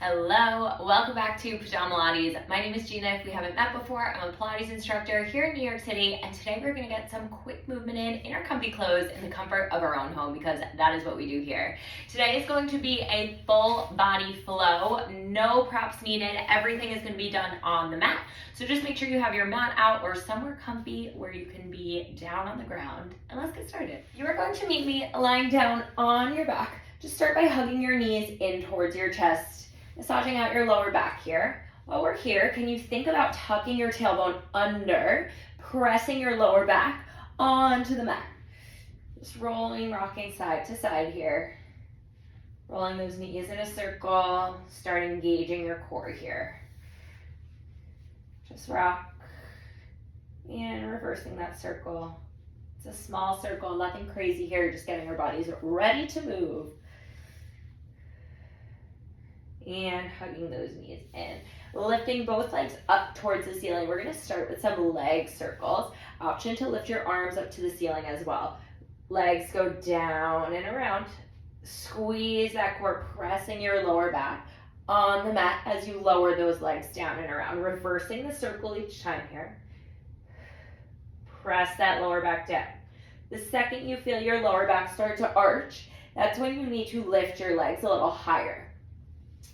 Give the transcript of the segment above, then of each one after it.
Hello, welcome back to Pajamalates. My name is Gina. If we haven't met before, I'm a Pilates instructor here in New York City, and today we're going to get some quick movement in our comfy clothes in the comfort of our own home, because that is what we do here. Today is going to be a full body flow, no props needed. Everything is going to be done on the mat. So just make sure you have your mat out or somewhere comfy where you can be down on the ground. And let's get started. You are going to meet me lying down on your back. Just start by hugging your knees in towards your chest, massaging out your lower back here. While we're here, can you think about tucking your tailbone under, pressing your lower back onto the mat? Just rolling, rocking side to side here. Rolling those knees in a circle, start engaging your core here. Just rock and reversing that circle. It's a small circle, nothing crazy here, just getting our bodies ready to move. And hugging those knees in. Lifting both legs up towards the ceiling. We're going to start with some leg circles. Option to lift your arms up to the ceiling as well. Legs go down and around. Squeeze that core, pressing your lower back on the mat as you lower those legs down and around. Reversing the circle each time here. Press that lower back down. The second you feel your lower back start to arch, that's when you need to lift your legs a little higher.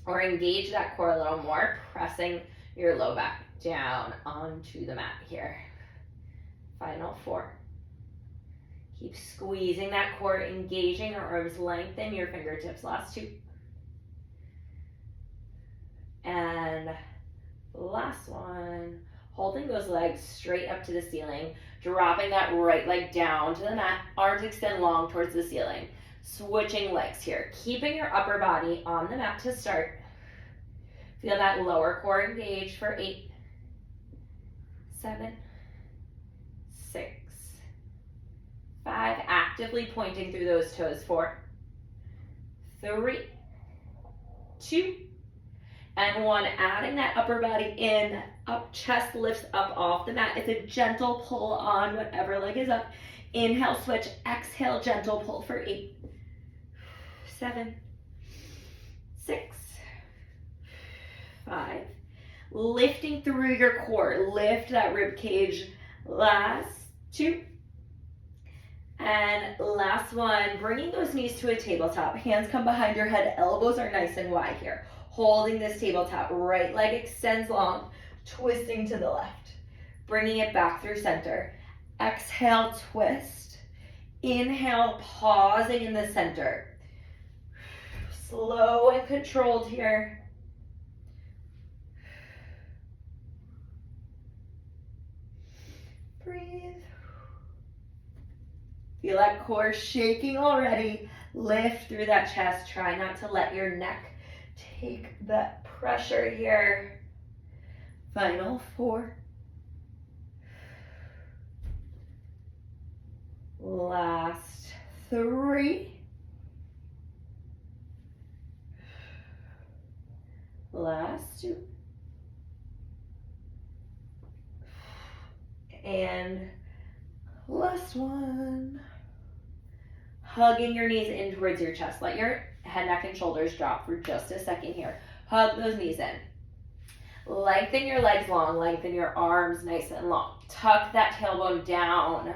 Or engage that core a little more, pressing your low back down onto the mat here. Final 4. Keep squeezing that core, engaging your arms, lengthen your fingertips. Last 2. And last one. Holding those legs straight up to the ceiling, dropping that right leg down to the mat, arms extend long towards the ceiling. Switching legs here, keeping your upper body on the mat to start. Feel that lower core engaged for 8, 7, 6, 5. Actively pointing through those toes. 4, 3, 2, and 1. Adding that upper body in, up, chest lifts up off the mat. It's a gentle pull on whatever leg is up. Inhale, switch. Exhale, gentle pull for 8, 7, 6, 5. Lifting through your core. Lift that rib cage. Last 2. And last one. Bringing those knees to a tabletop. Hands come behind your head. Elbows are nice and wide here. Holding this tabletop. Right leg extends long. Twisting to the left. Bringing it back through center. Exhale, twist. Inhale, pausing in the center. Slow and controlled here. Breathe. Feel that core shaking already. Lift through that chest. Try not to let your neck take that pressure here. Final 4. Last 3. Last 2. And last 1. Hugging your knees in towards your chest. Let your head, neck, and shoulders drop for just a second here. Hug those knees in. Lengthen your legs long. Lengthen your arms nice and long. Tuck that tailbone down.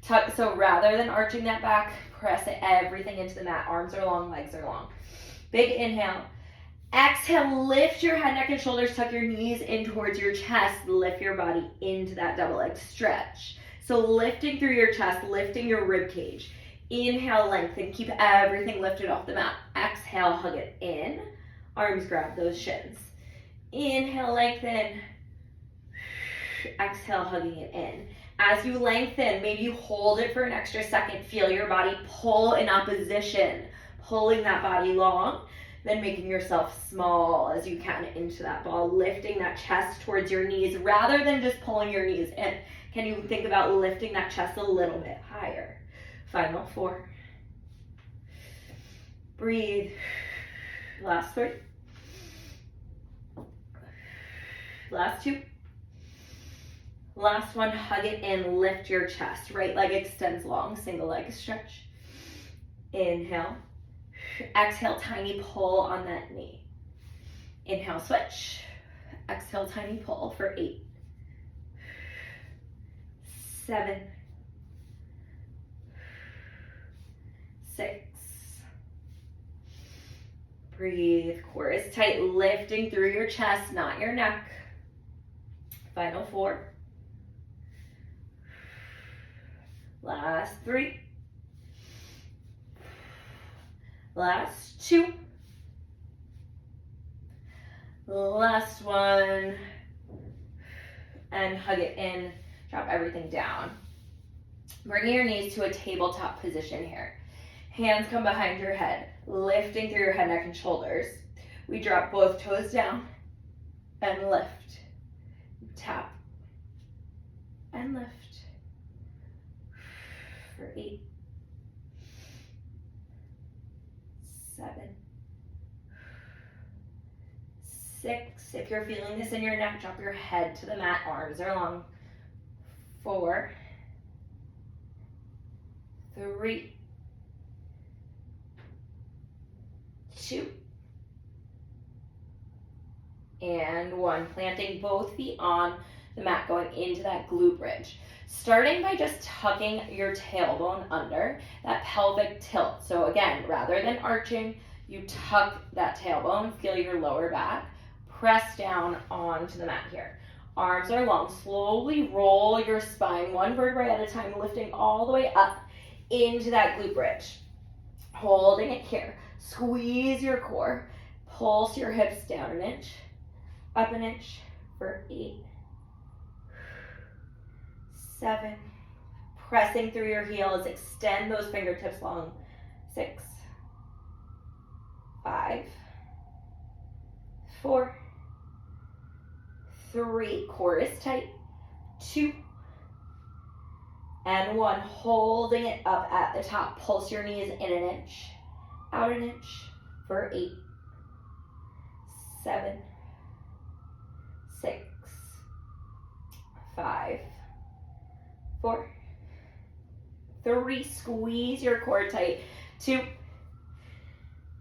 Tuck, so rather than arching that back, press everything into the mat. Arms are long, legs are long. Big inhale. Exhale, lift your head, neck, and shoulders. Tuck your knees in towards your chest. Lift your body into that double leg stretch. So lifting through your chest, lifting your rib cage. Inhale, lengthen. Keep everything lifted off the mat. Exhale, hug it in. Arms grab those shins. Inhale, lengthen. Exhale, hugging it in. As you lengthen, maybe you hold it for an extra second. Feel your body pull in opposition. Pulling that body long. Then making yourself small as you can into that ball, lifting that chest towards your knees rather than just pulling your knees in. Can you think about lifting that chest a little bit higher? Final 4. Breathe. Last 3. Last 2. Last one, hug it in, lift your chest. Right leg extends long, single leg stretch. Inhale. Exhale, tiny pull on that knee. Inhale, switch. Exhale, tiny pull for 8, 7, 6. Breathe. Core is tight, lifting through your chest, not your neck. Final 4. Last 3. Last 2. Last 1. And hug it in. Drop everything down. Bringing your knees to a tabletop position here. Hands come behind your head, lifting through your head, neck, and shoulders. We drop both toes down and lift. Tap and lift. For 8, 7, 6. If you're feeling this in your neck, drop your head to the mat, arms are long. 4, 3, 2, and 1. Planting both feet on the mat, going into that glute bridge. Starting by just tucking your tailbone under, that pelvic tilt. So again, rather than arching, you tuck that tailbone, feel your lower back, press down onto the mat here. Arms are long, slowly roll your spine, one vertebrae at a time, lifting all the way up into that glute bridge. Holding it here. Squeeze your core, pulse your hips down an inch, up an inch for 8, 7, pressing through your heels, extend those fingertips long, 6, 5, 4, 3, core is tight, 2, and 1, holding it up at the top, pulse your knees in an inch, out an inch for 8, 7, 6, 5, 4, 3, squeeze your core tight, 2,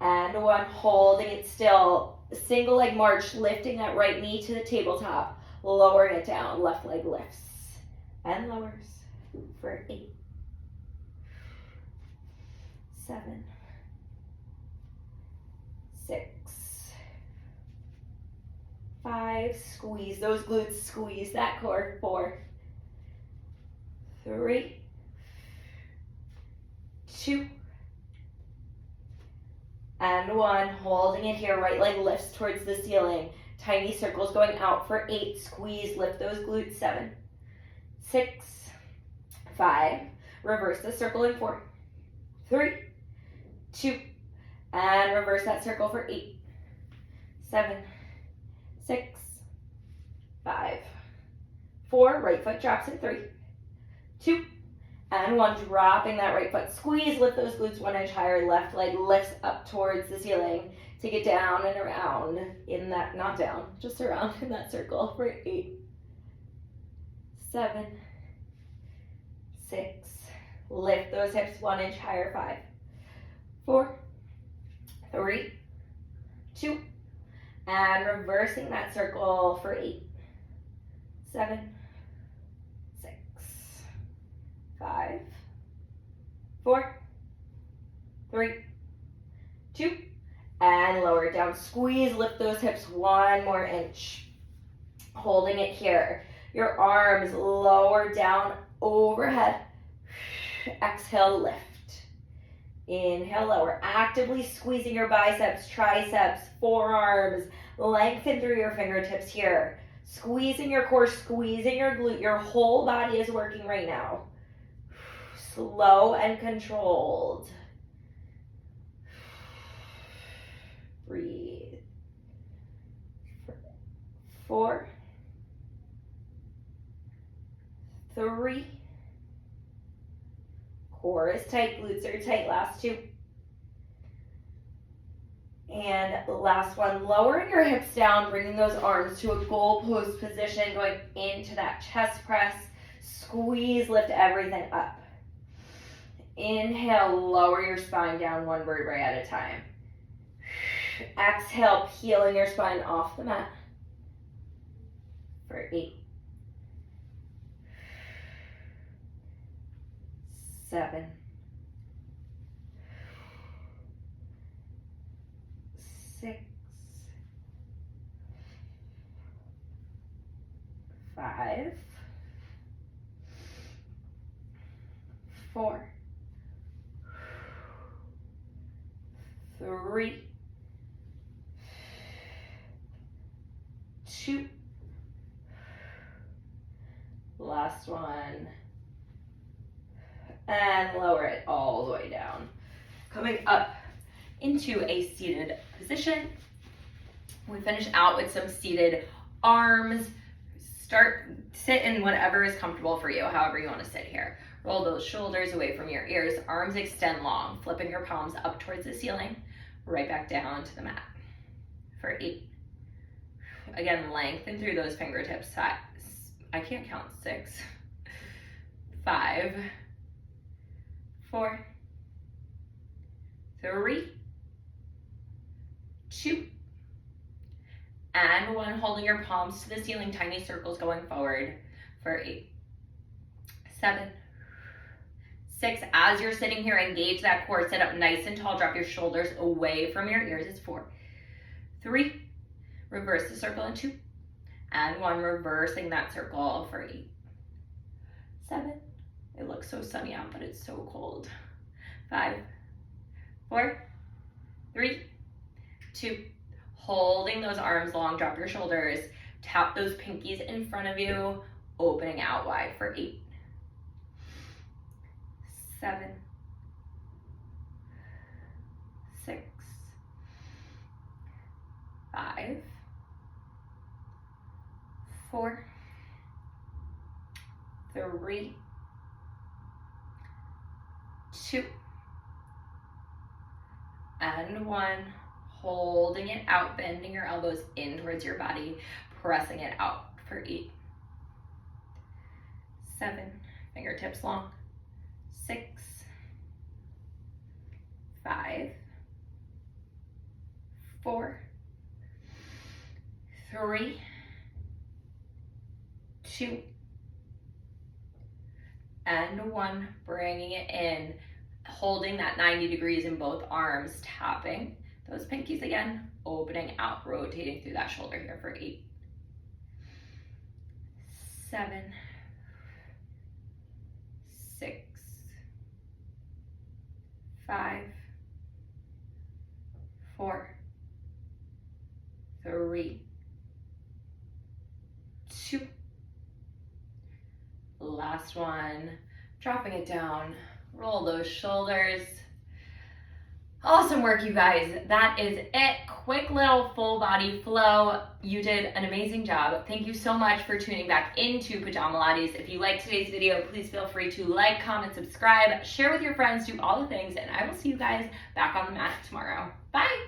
and 1, holding it still, single leg march, lifting that right knee to the tabletop, lowering it down, left leg lifts and lowers for 8, 7, 6, 5, squeeze those glutes, squeeze that core, 4, 3, 2, and 1, holding it here, right leg lifts towards the ceiling, tiny circles going out for 8, squeeze, lift those glutes, 7, 6, 5, reverse the circle in 4, 3, 2, and reverse that circle for 8, 7, 6, 5, 4, right foot drops in 3, 2, and 1, dropping that right foot, squeeze, lift those glutes 1 inch higher, left leg lifts up towards the ceiling, take it down and around in that, not down, just around in that circle for 8, 7, 6, lift those hips 1 inch higher, 5, 4, 3, 2, and reversing that circle for 8, 7, 6, 5, 4, 3, 2, and lower it down. Squeeze, lift those hips 1 more inch. Holding it here. Your arms lower down overhead. Exhale, lift. Inhale, lower. Actively squeezing your biceps, triceps, forearms. Lengthen through your fingertips here. Squeezing your core, squeezing your glute. Your whole body is working right now. Slow and controlled. Breathe. 4, 3. Core is tight, glutes are tight. Last 2. And the last one, lowering your hips down, bringing those arms to a goal post position, going into that chest press. Squeeze, lift everything up. Inhale, lower your spine down 1 vertebrae at a time. Exhale, peeling your spine off the mat for 8, 7, 6, 5, 4, 3, 2, last one, and lower it all the way down. Coming up into a seated position. We finish out with some seated arms. Sit in whatever is comfortable for you, however you want to sit here. Roll those shoulders away from your ears, arms extend long, flipping your palms up towards the ceiling, right back down to the mat for 8. Again, lengthen through those fingertips. I can't count. 6, 5, 4, 3, 2, and 1. Holding your palms to the ceiling, tiny circles going forward for 8, 7, 6. As you're sitting here, engage that core. Sit up nice and tall. Drop your shoulders away from your ears. It's 4, 3. Reverse the circle in 2, and 1. Reversing that circle for 8, 7. It looks so sunny out, but it's so cold. 5, 4, 3, 2. Holding those arms long, drop your shoulders. Tap those pinkies in front of you, opening out wide for 8, 7, 6, 5, 4, 3, 2, and 1. Holding it out, bending your elbows in towards your body, pressing it out for 8, 7, fingertips long, 6, 5, 4, 3, 2, and 1. Bringing it in, holding that 90 degrees in both arms, tapping those pinkies again, opening out, rotating through that shoulder here for 8, 7, 6, 5, 4, 3, 2. Last one. Dropping it down. Roll those shoulders. Awesome work, you guys. That is it. Quick little full body flow. You did an amazing job. Thank you so much for tuning back into Pajamalates. If you liked today's video, please feel free to like, comment, subscribe, share with your friends, do all the things, and I will see you guys back on the mat tomorrow. Bye.